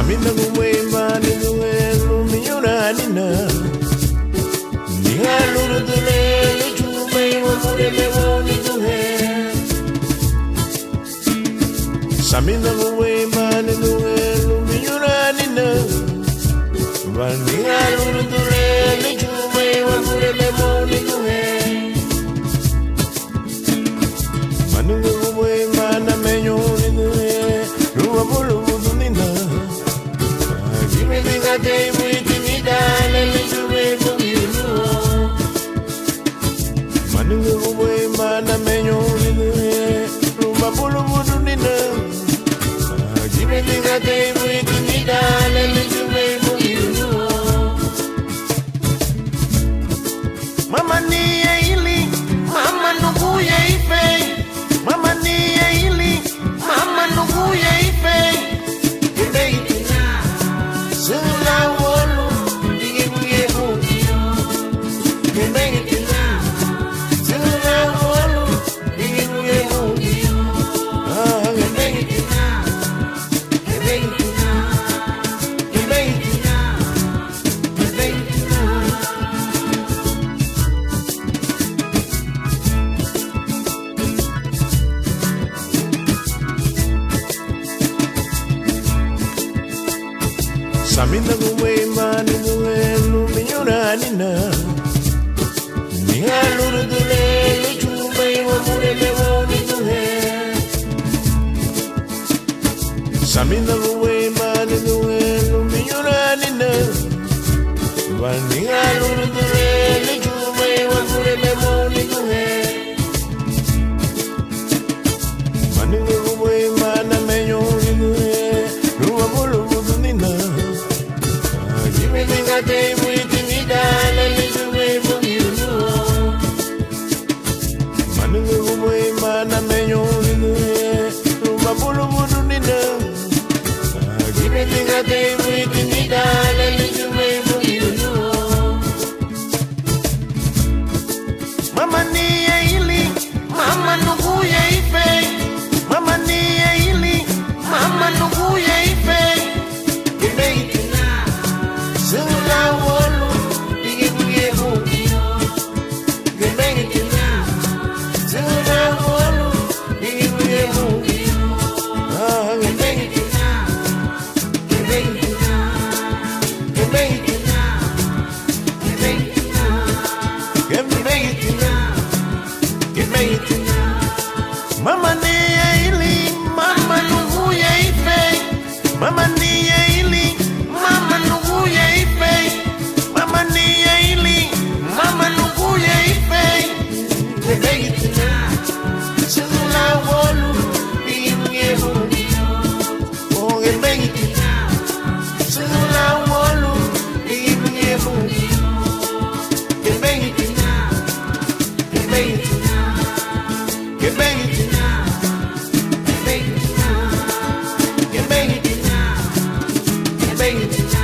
Samina kuwema ni duelu minyura nina. Nihaluru dulelu chume wa mureme woni duhe. Samina kuwema ni duelu minyura nina. Nihaluru dulelu chume wa mureme woni duhe. Manungu kuwema na menyo ni duhe. Ruwa bulu budunina. Give me that day with me, darling, little way from you. Manungu way, man, I may only do my bulu dinner. Give me that day with me, darling, little way from you. Mama niya ili, mama nugu ya ife. Mama niya ili, mama nugu ya ife. Samina kuwema ni duelu minyura nina. Nihaluru dulelu chume wa mureme woni duhe. Samina kuwema ni duelu minyura nina. Nihaluru dulelu chume wa mureme woni duhe. Manungu kuwema na menyo ni duhe. Ruwa bulu budunina. Give me that day with me, darling, little way from you. Manungu way, man, I may only do my bulu dinner. Give me that day with me, darling, little way from you. Mama niya ili, mama nugu ya ife. Mama niya ili, mama nugu ya ife. Give me it. Sula wolu, digi buye buyo. Gemeng tina. Sula wolu, digi buye buyo. Gemeng tina. Gemeng tina. Gemeng tina. Gemeng tina. Gemeng tina. Gemeng tina. Mama niya ili, mama nugu ya ife. Mama niya ili, mama nugu ya ife. Mama niya ili, mama nugu ya ife. Gemeng tina. Sula wolu, digi buye buyo. Oh, gemeng tina. Sula wolu, digi buye buyo. Gemeng tina. Gemeng tina. Gemeng tina. Gemeng tina. Gemeng tina. Gemeng tina.